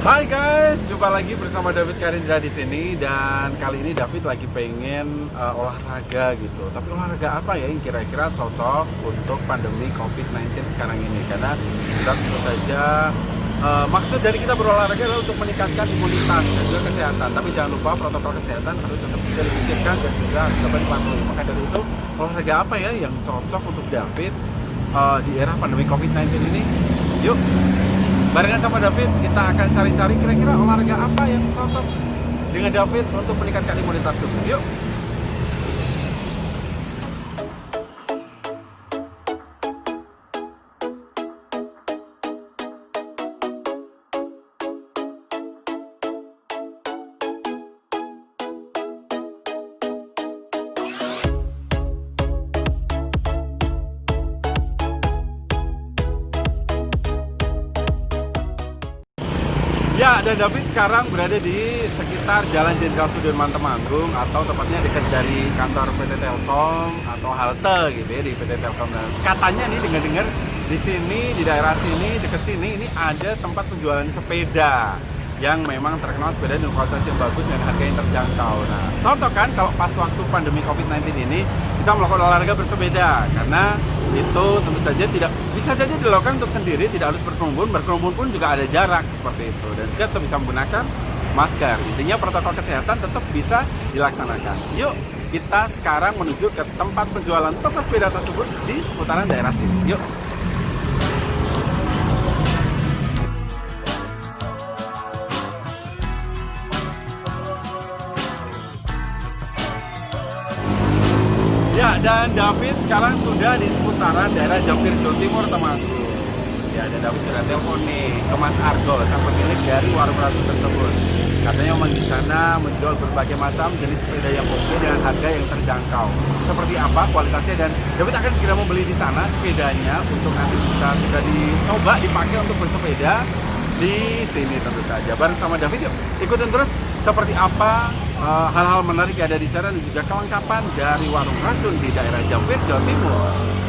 Hai guys, jumpa lagi bersama David Karindra di sini. Dan kali ini David lagi pengen olahraga gitu. Tapi olahraga apa ya yang kira-kira cocok untuk pandemi COVID-19 sekarang ini? Karena kita tentu saja maksud dari kita berolahraga adalah untuk meningkatkan imunitas dan juga kesehatan. Tapi jangan lupa protokol kesehatan harus tetap juga dipikirkan dan juga harus dapat dipatuhi. Maka dari itu, olahraga apa ya yang cocok untuk David di era pandemi COVID-19 ini? Yuk, barengan sama David, kita akan cari-cari kira-kira olahraga apa yang cocok dengan David untuk meningkatkan imunitas tubuh. Yuk! Ya, dan David sekarang berada di sekitar Jalan Jenderal Sudirman Temanggung, atau tepatnya dekat dari kantor PT Telkom atau halte gitu ya di PT Telkom. Dan katanya nih dengar-dengar di sini, di daerah sini, dekat sini ini ada tempat penjualan sepeda yang memang terkenal sepeda dengan kualitas yang bagus dan harga yang terjangkau. Nah, cocok kan kalau pas waktu pandemi COVID-19 ini kita melakukan olahraga bersepeda, karena itu tentu saja bisa saja dilakukan untuk sendiri, tidak harus berkerumun pun juga ada jarak seperti itu, dan juga tetap bisa menggunakan masker. Intinya protokol kesehatan tetap bisa dilaksanakan. Yuk, kita sekarang menuju ke tempat penjualan toko sepeda tersebut di seputaran daerah sini. Yuk. Ya, dan David sekarang sudah di seputaran daerah Jampir, Jawa Timur, Temanggung. Ya, dan David sudah telepon nih ke Mas Argo, sang pemilik dari warung ratu tersebut. Katanya memang di sana menjual berbagai macam jenis sepeda yang oke dengan harga yang terjangkau. Seperti apa kualitasnya, dan David akan segera membeli di sana sepedanya untuk nanti bisa dicoba dipakai untuk bersepeda di sini tentu saja. Bareng sama David, yuk ikutin terus seperti apa hal-hal menarik yang ada di sana dan juga kelengkapan dari warung racun di daerah Jampir, Jawa Timur.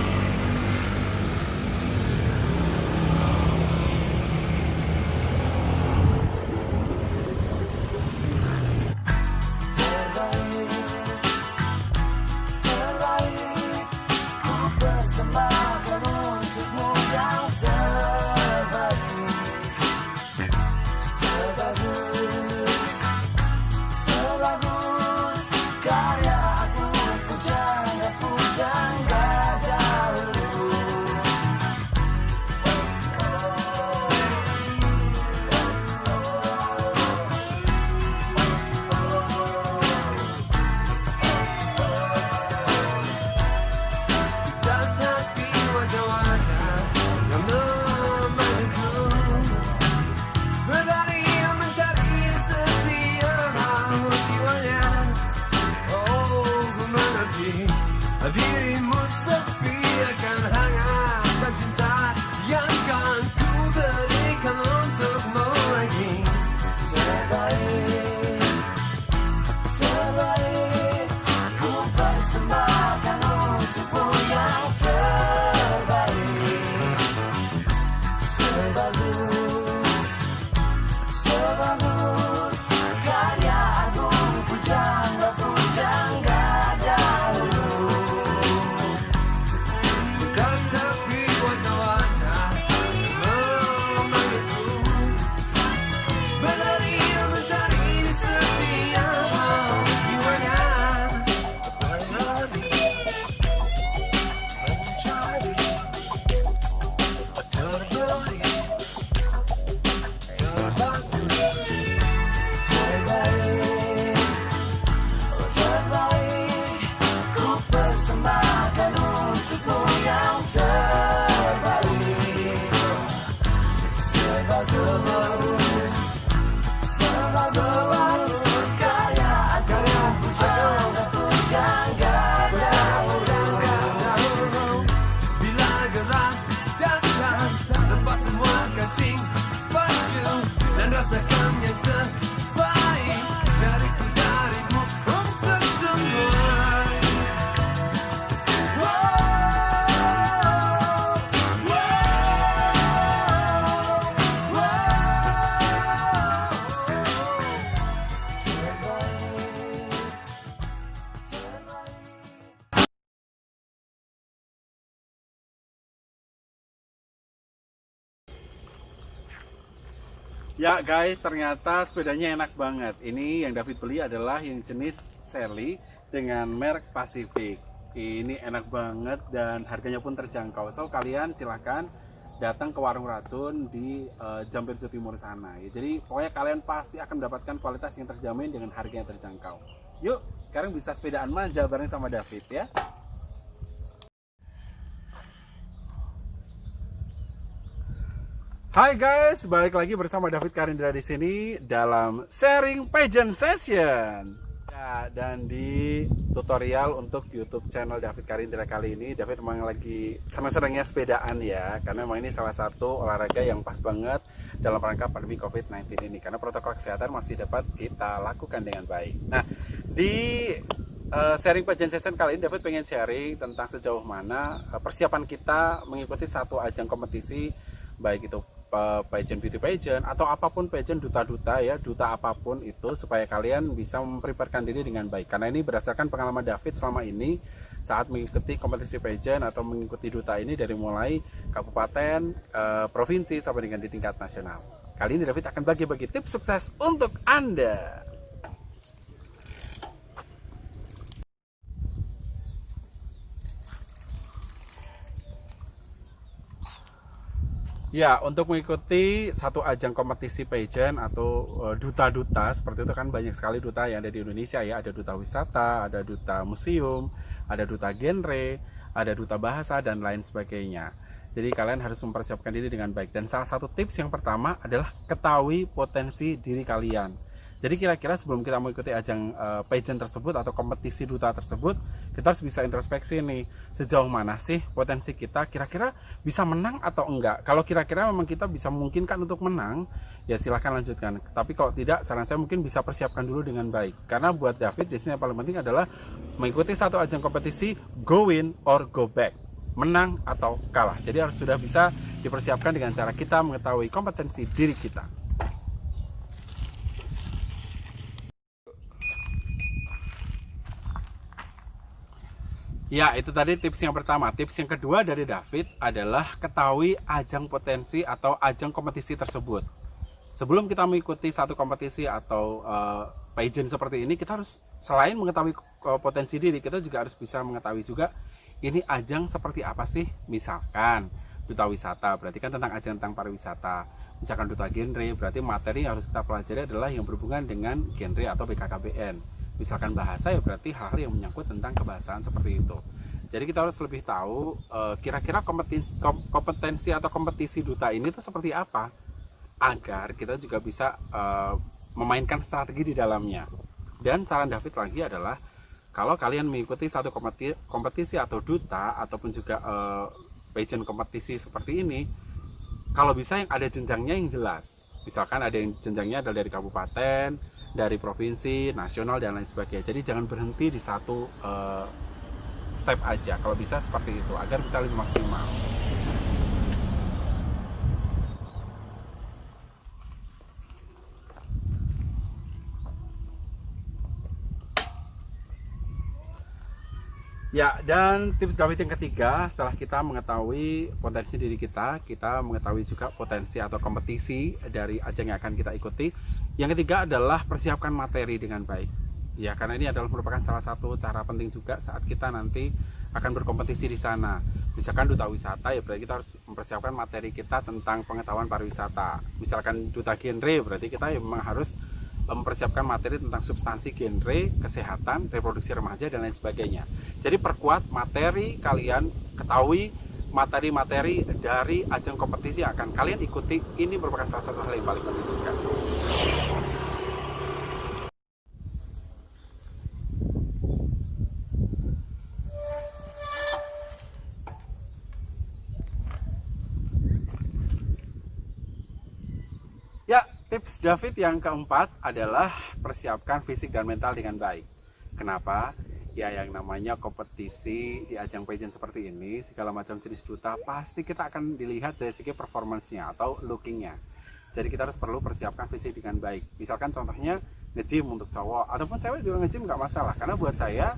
Dirimu sepi akan hangat dan cinta yang kan ku berikan untukmu lagi. Terbaik, ku persembahkan untukmu yang terbaik. Sebagus karya agung pujangga dahulu. Tetapi wajah-wajah memanggilku, berlari mencari setiap jiwanya. Berlari mencari terbaik, terbagus, terbaik, ku persembahkan untukmu yang terbaik. Sebagus karya pujangga dahulu. Bila gerak datang, lepas semua kancing baju dan rasakan yang terbaik dariku, darimu untuk semua. Ya guys, ternyata sepedanya enak banget. Ini yang David beli adalah yang jenis Sally dengan merek Pacific. Ini enak banget dan harganya pun terjangkau. So kalian silahkan datang ke Warung Racun di Jampitsu Timur sana. Ya, jadi pokoknya kalian pasti akan mendapatkan kualitas yang terjamin dengan harga yang terjangkau. Yuk, sekarang bisa sepedaan manja bareng sama David ya. Hai guys, balik lagi bersama David Karindra di sini dalam sharing pageant session. Ya, dan di tutorial untuk YouTube channel David Karindra kali ini, David memang lagi senang-senangnya sepedaan ya, karena memang ini salah satu olahraga yang pas banget dalam rangka pandemi COVID-19 ini, karena protokol kesehatan masih dapat kita lakukan dengan baik. Nah, di sharing pageant session kali ini David pengen sharing tentang sejauh mana persiapan kita mengikuti satu ajang kompetisi, baik itu pageant beauty pageant atau apapun pageant, duta-duta ya, duta apapun itu, supaya kalian bisa memprepare diri dengan baik. Karena ini berdasarkan pengalaman David selama ini saat mengikuti kompetisi pageant atau mengikuti duta ini dari mulai kabupaten, provinsi sampai dengan di tingkat nasional. Kali ini David akan bagi-bagi tips sukses untuk Anda. Ya, untuk mengikuti satu ajang kompetisi pageant atau duta-duta seperti itu, kan banyak sekali duta yang ada di Indonesia ya. Ada duta wisata, ada duta museum, ada duta genre, ada duta bahasa dan lain sebagainya. Jadi kalian harus mempersiapkan diri dengan baik. Dan salah satu tips yang pertama adalah ketahui potensi diri kalian. Jadi kira-kira sebelum kita mengikuti ajang pageant tersebut atau kompetisi duta tersebut, kita harus bisa introspeksi nih, sejauh mana sih potensi kita, kira-kira bisa menang atau enggak. Kalau kira-kira memang kita bisa memungkinkan untuk menang, ya silahkan lanjutkan. Tapi kalau tidak, saran saya mungkin bisa persiapkan dulu dengan baik. Karena buat David di sini yang paling penting adalah mengikuti satu ajang kompetisi, go win or go back, menang atau kalah. Jadi harus sudah bisa dipersiapkan dengan cara kita mengetahui kompetensi diri kita. Ya, itu tadi tips yang pertama. Tips yang kedua dari David adalah ketahui ajang potensi atau ajang kompetisi tersebut. Sebelum kita mengikuti satu kompetisi atau pageant seperti ini, kita harus selain mengetahui potensi diri, kita juga harus bisa mengetahui juga ini ajang seperti apa sih. Misalkan duta wisata, berarti kan tentang ajang tentang pariwisata. Misalkan duta genre, berarti materi yang harus kita pelajari adalah yang berhubungan dengan genre atau BKKBN. Misalkan bahasa, ya berarti hal-hal yang menyangkut tentang kebahasaan seperti itu. Jadi kita harus lebih tahu kira-kira kompetensi atau kompetisi duta ini tuh seperti apa, agar kita juga bisa memainkan strategi di dalamnya. Dan saran David lagi adalah, kalau kalian mengikuti satu kompetisi atau duta ataupun juga pageant kompetisi seperti ini, kalau bisa yang ada jenjangnya yang jelas. Misalkan ada yang jenjangnya adalah dari kabupaten, dari provinsi, nasional, dan lain sebagainya. Jadi jangan berhenti di satu step aja. Kalau bisa seperti itu, agar bisa lebih maksimal. Ya, dan tips David yang ketiga, setelah kita mengetahui potensi diri kita mengetahui juga potensi atau kompetisi dari ajang yang akan kita ikuti. Yang ketiga adalah persiapkan materi dengan baik. Ya, karena ini adalah merupakan salah satu cara penting juga saat kita nanti akan berkompetisi di sana. Misalkan duta wisata, ya berarti kita harus mempersiapkan materi kita tentang pengetahuan pariwisata. Misalkan duta genre, berarti kita memang harus mempersiapkan materi tentang substansi genre, kesehatan, reproduksi remaja, dan lain sebagainya. Jadi perkuat materi kalian, ketahui materi-materi dari ajang kompetisi yang akan kalian ikuti. Ini merupakan salah satu hal yang paling penting juga. Ya, tips David yang keempat adalah persiapkan fisik dan mental dengan baik. Kenapa? Ya, yang namanya kompetisi di ajang pageant seperti ini, segala macam jenis duta, pasti kita akan dilihat dari segi performance-nya atau looking-nya. Jadi kita harus perlu persiapkan fisik dengan baik. Misalkan contohnya nge-gym untuk cowok ataupun cewek juga nge-gym nggak masalah. Karena buat saya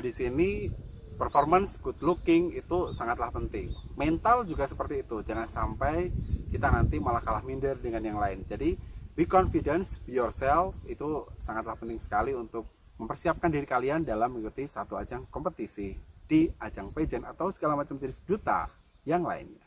di sini performance, good looking itu sangatlah penting. Mental juga seperti itu. Jangan sampai kita nanti malah kalah minder dengan yang lain. Jadi be confidence, be yourself, itu sangatlah penting sekali untuk mempersiapkan diri kalian dalam mengikuti satu ajang kompetisi di ajang pageant atau segala macam jenis duta yang lainnya.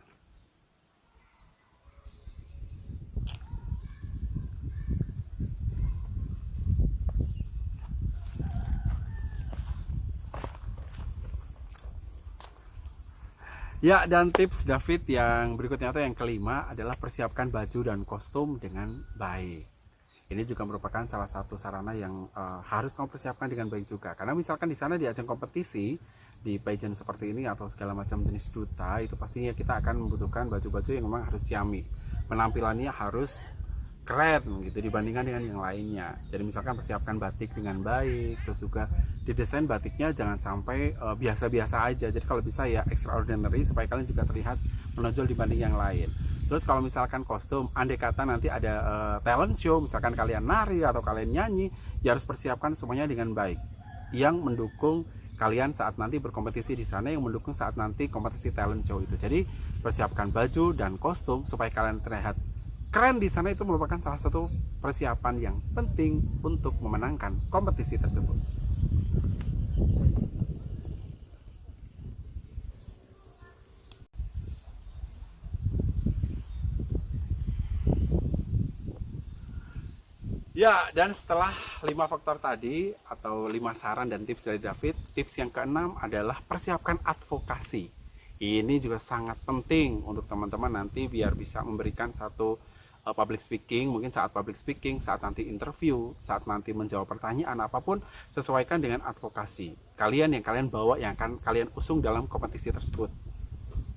Ya, dan tips David yang berikutnya atau yang kelima adalah persiapkan baju dan kostum dengan baik. Ini juga merupakan salah satu sarana yang harus kamu persiapkan dengan baik juga. Karena misalkan di sana di ajang kompetisi, di pageant seperti ini atau segala macam jenis duta, itu pastinya kita akan membutuhkan baju-baju yang memang harus ciamik. Penampilannya harus keren gitu dibandingkan dengan yang lainnya. Jadi misalkan persiapkan batik dengan baik, terus juga didesain batiknya jangan sampai biasa-biasa aja. Jadi kalau bisa ya extraordinary supaya kalian juga terlihat menonjol dibanding yang lain. Terus kalau misalkan kostum, andai kata nanti ada talent show, misalkan kalian nari atau kalian nyanyi, ya harus persiapkan semuanya dengan baik. Yang mendukung kalian saat nanti berkompetisi di sana, yang mendukung saat nanti kompetisi talent show itu. Jadi persiapkan baju dan kostum supaya kalian terlihat keren di sana, itu merupakan salah satu persiapan yang penting untuk memenangkan kompetisi tersebut. Ya, dan setelah 5 faktor tadi atau 5 saran dan tips dari David, tips yang keenam adalah persiapkan advokasi. Ini juga sangat penting untuk teman-teman nanti biar bisa memberikan satu public speaking, mungkin saat public speaking, saat nanti interview, saat nanti menjawab pertanyaan apapun, sesuaikan dengan advokasi kalian yang kalian bawa, yang akan kalian usung dalam kompetisi tersebut.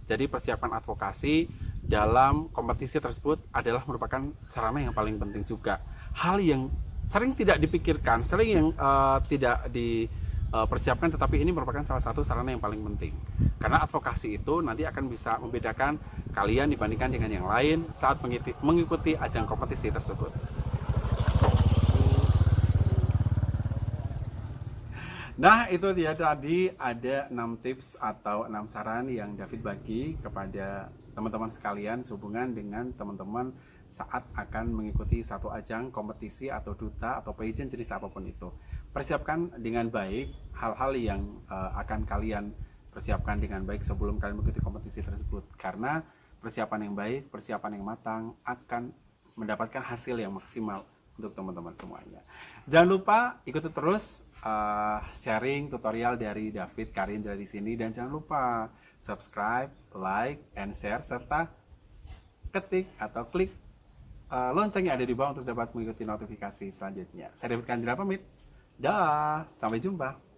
Jadi persiapan advokasi dalam kompetisi tersebut adalah merupakan sarana yang paling penting juga. Hal yang sering tidak dipikirkan, sering yang tidak dipersiapkan, tetapi ini merupakan salah satu sarana yang paling penting. Karena advokasi itu nanti akan bisa membedakan kalian dibandingkan dengan yang lain saat mengikuti ajang kompetisi tersebut. Nah, itu dia tadi ada 6 tips atau 6 saran yang David bagi kepada teman-teman sekalian sehubungan dengan teman-teman saat akan mengikuti satu ajang kompetisi atau duta atau pageant jenis apapun itu. Persiapkan dengan baik hal-hal yang akan kalian persiapkan dengan baik sebelum kalian mengikuti kompetisi tersebut. Karena persiapan yang baik, persiapan yang matang akan mendapatkan hasil yang maksimal untuk teman-teman semuanya. Jangan lupa ikuti terus sharing tutorial dari David Karin dari sini, dan jangan lupa subscribe, like, and share, serta ketik atau klik lonceng yang ada di bawah untuk dapat mengikuti notifikasi selanjutnya. Saya David Kandira pamit. Dah, sampai jumpa.